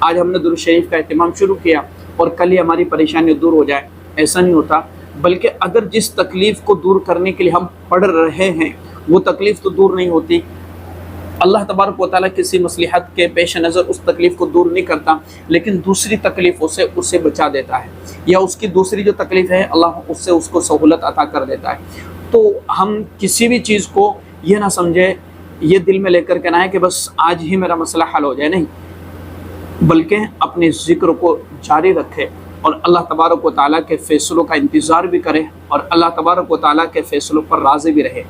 آج ہم نے درود شریف کا اہتمام شروع کیا اور کل ہی ہماری پریشانی دور ہو جائے، ایسا نہیں ہوتا، بلکہ اگر جس تکلیف کو دور کرنے کے لیے ہم پڑھ رہے ہیں وہ تکلیف تو دور نہیں ہوتی، اللہ تبارک و تعالیٰ کسی مصلحت کے پیش نظر اس تکلیف کو دور نہیں کرتا، لیکن دوسری تکلیفوں سے اسے بچا دیتا ہے، یا اس کی دوسری جو تکلیف ہے اللہ اس سے اس کو سہولت عطا کر دیتا ہے۔ تو ہم کسی بھی چیز کو یہ نہ سمجھے، یہ دل میں لے کر کے نہ ہے کہ بس آج ہی میرا مسئلہ حل ہو جائے، نہیں، بلکہ اپنے ذکر کو جاری رکھے اور اللہ تبارک و تعالیٰ کے فیصلوں کا انتظار بھی کرے اور اللہ تبارک و تعالیٰ کے فیصلوں پر راضی بھی رہے۔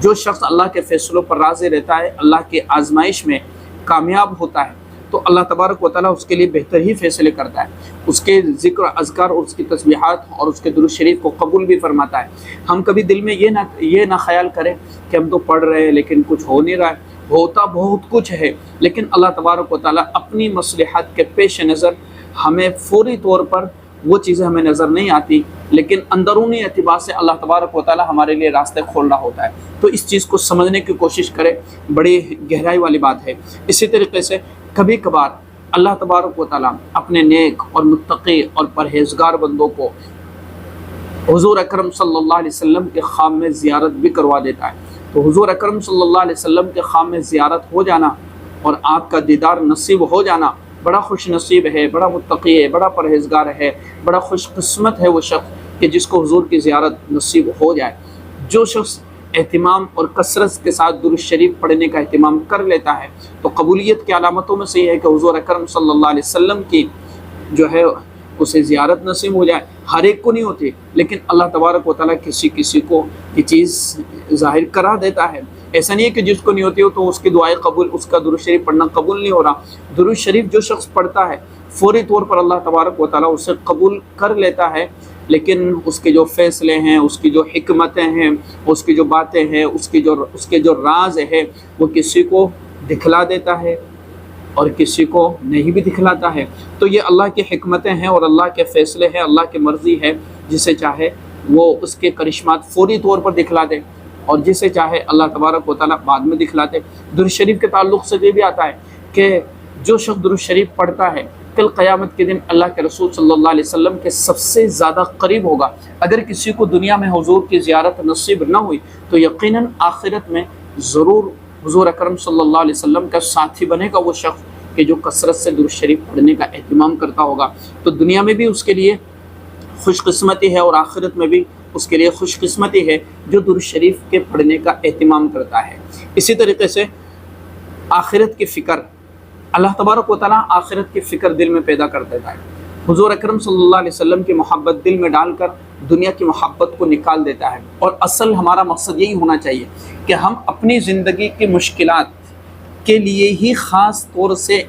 جو شخص اللہ کے فیصلوں پر راضی رہتا ہے، اللہ کی آزمائش میں کامیاب ہوتا ہے، تو اللہ تبارک و تعالیٰ اس کے لیے بہتر ہی فیصلے کرتا ہے، اس کے ذکر اذکار اور اس کی تسبیحات اور اس کے درود شریف کو قبول بھی فرماتا ہے۔ ہم کبھی دل میں یہ نہ خیال کریں کہ ہم تو پڑھ رہے ہیں لیکن کچھ ہو نہیں رہا ہے، ہوتا بہت کچھ ہے، لیکن اللہ تبارک و تعالیٰ اپنی مصلحت کے پیش نظر ہمیں فوری طور پر وہ چیزیں ہمیں نظر نہیں آتی، لیکن اندرونی اعتبار سے اللہ تبارک و تعالیٰ ہمارے لیے راستے کھول رہا ہوتا ہے۔ تو اس چیز کو سمجھنے کی کوشش کرے، بڑی گہرائی والی بات ہے۔ اسی طریقے سے کبھی کبھار اللہ تبارک و تعالیٰ اپنے نیک اور متقی اور پرہیزگار بندوں کو حضور اکرم صلی اللہ علیہ وسلم کے خام میں زیارت بھی کروا دیتا ہے۔ تو حضور اکرم صلی اللہ علیہ وسلم کے خام میں زیارت ہو جانا اور آپ کا دیدار نصیب ہو جانا بڑا خوش نصیب ہے، بڑا متقی ہے، بڑا پرہیزگار ہے، بڑا خوش قسمت ہے وہ شخص کہ جس کو حضور کی زیارت نصیب ہو جائے۔ جو شخص اہتمام اور کثرت کے ساتھ درود شریف پڑھنے کا اہتمام کر لیتا ہے تو قبولیت کی علامتوں میں سے یہ ہے کہ حضور اکرم صلی اللہ علیہ وسلم کی جو ہے اسے زیارت نصیب ہو جائے۔ ہر ایک کو نہیں ہوتی، لیکن اللہ تبارک و تعالیٰ کسی کو یہ چیز ظاہر کرا دیتا ہے۔ ایسا نہیں ہے کہ جس کو نہیں ہوتی ہو تو اس کی دعائیں قبول، اس کا درود شریف پڑھنا قبول نہیں ہو رہا۔ درود شریف جو شخص پڑھتا ہے فوری طور پر اللہ تبارک و تعالیٰ اسے قبول کر لیتا ہے، لیکن اس کے جو فیصلے ہیں، اس کی جو حکمتیں ہیں، اس کی جو باتیں ہیں، اس کے جو راز ہے وہ کسی کو دکھلا دیتا ہے اور کسی کو نہیں بھی دکھلاتا ہے۔ تو یہ اللہ کی حکمتیں ہیں اور اللہ کے فیصلے ہیں، اللہ کی مرضی ہے، جسے چاہے وہ اس کے کرشمات فوری طور پر دکھلا دے اور جسے چاہے اللہ تبارک و تعالیٰ بعد میں دکھلاتے۔ درود شریف کے تعلق سے یہ بھی آتا ہے کہ جو شخص درود شریف پڑھتا ہے کل قیامت کے دن اللہ کے رسول صلی اللہ علیہ وسلم کے سب سے زیادہ قریب ہوگا۔ اگر کسی کو دنیا میں حضور کی زیارت نصیب نہ ہوئی تو یقیناً آخرت میں ضرور حضور اکرم صلی اللہ علیہ وسلم کا ساتھی بنے گا وہ شخص کہ جو کثرت سے درود شریف پڑھنے کا اہتمام کرتا ہوگا۔ تو دنیا میں بھی اس کے لیے خوش قسمتی ہے اور آخرت میں بھی اس کے لیے خوش قسمتی ہے جو درود شریف کے پڑھنے کا اہتمام کرتا ہے۔ اسی طریقے سے آخرت کی فکر، اللہ تبارک و تعالیٰ آخرت کی فکر دل میں پیدا کر دیتا ہے۔ حضور اکرم صلی اللہ علیہ وسلم کی محبت دل میں ڈال کر دنیا کی محبت کو نکال دیتا ہے، اور اصل ہمارا مقصد یہی ہونا چاہیے کہ ہم اپنی زندگی کی مشکلات کے لیے ہی خاص طور سے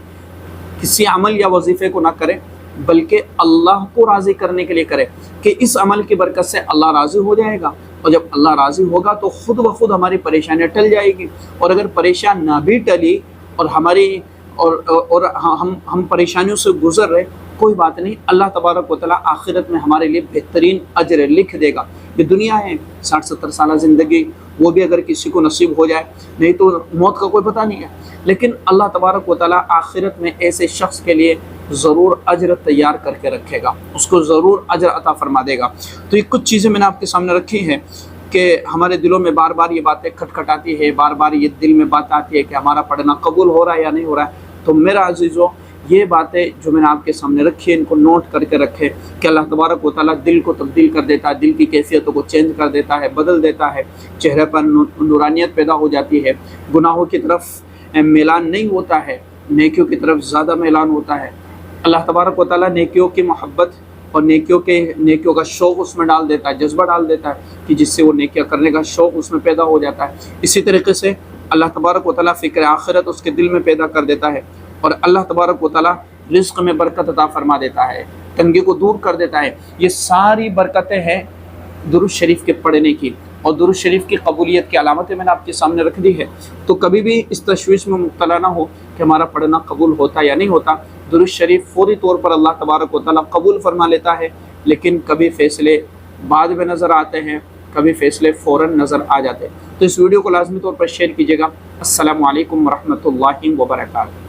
کسی عمل یا وظیفے کو نہ کریں، بلکہ اللہ کو راضی کرنے کے لیے کریں کہ اس عمل کی برکت سے اللہ راضی ہو جائے گا، اور جب اللہ راضی ہوگا تو خود بخود ہماری پریشانیاں ٹل جائے گی، اور اگر پریشان نہ بھی ٹلی اور ہم پریشانیوں سے گزر رہے، کوئی بات نہیں، اللہ تبارک و تعالیٰ آخرت میں ہمارے لیے بہترین اجر لکھ دے گا۔ یہ دنیا ہے 60-70 سالہ زندگی، وہ بھی اگر کسی کو نصیب ہو جائے، نہیں تو موت کا کوئی پتہ نہیں ہے، لیکن اللہ تبارک و تعالیٰ آخرت میں ایسے شخص کے لیے ضرور اجر تیار کر کے رکھے گا، اس کو ضرور اجر عطا فرما دے گا۔ تو یہ کچھ چیزیں میں نے آپ کے سامنے رکھی ہیں کہ ہمارے دلوں میں بار بار یہ باتیں کھٹکھٹاتی ہے، بار بار یہ دل میں بات آتی ہے کہ ہمارا پڑھنا قبول ہو رہا ہے یا نہیں ہو رہا ہے۔ تو میرا عزیزو، یہ باتیں جو میں نے آپ کے سامنے رکھی ہیں ان کو نوٹ کر کے رکھے کہ اللہ تبارک و تعالیٰ دل کو تبدیل کر دیتا ہے، دل کی کیفیتوں کو چینج کر دیتا ہے، بدل دیتا ہے، چہرے پر نورانیت پیدا ہو جاتی ہے، گناہوں کی طرف میلان نہیں ہوتا ہے، نیکیوں کی طرف زیادہ میلان ہوتا ہے۔ اللہ تبارک و تعالیٰ نیکیوں کی محبت اور نیکیوں کا شوق اس میں ڈال دیتا ہے، جذبہ ڈال دیتا ہے کہ جس سے وہ نیکیاں کرنے کا شوق اس میں پیدا ہو جاتا ہے۔ اسی طریقے سے اللہ تبارک و تعالیٰ فکر آخرت اس کے دل میں پیدا کر دیتا ہے، اور اللہ تبارک و تعالیٰ رزق میں برکت عطا فرما دیتا ہے، تنگی کو دور کر دیتا ہے۔ یہ ساری برکتیں ہیں درود شریف کے پڑھنے کی، اور درود شریف کی قبولیت کی علامتیں میں نے آپ کے سامنے رکھ دی ہے۔ تو کبھی بھی اس تشویش میں مبتلا نہ ہو کہ ہمارا پڑھنا قبول ہوتا یا نہیں ہوتا۔ درود شریف فوری طور پر اللہ تبارک و تعالیٰ قبول فرما لیتا ہے، لیکن کبھی فیصلے بعد میں نظر آتے ہیں، کبھی فیصلے فوراً نظر آ جاتے ہیں۔ تو اس ویڈیو کو لازمی طور پر شیئر کیجیے گا۔ السلام علیکم ورحمۃ اللہ وبرکاتہ۔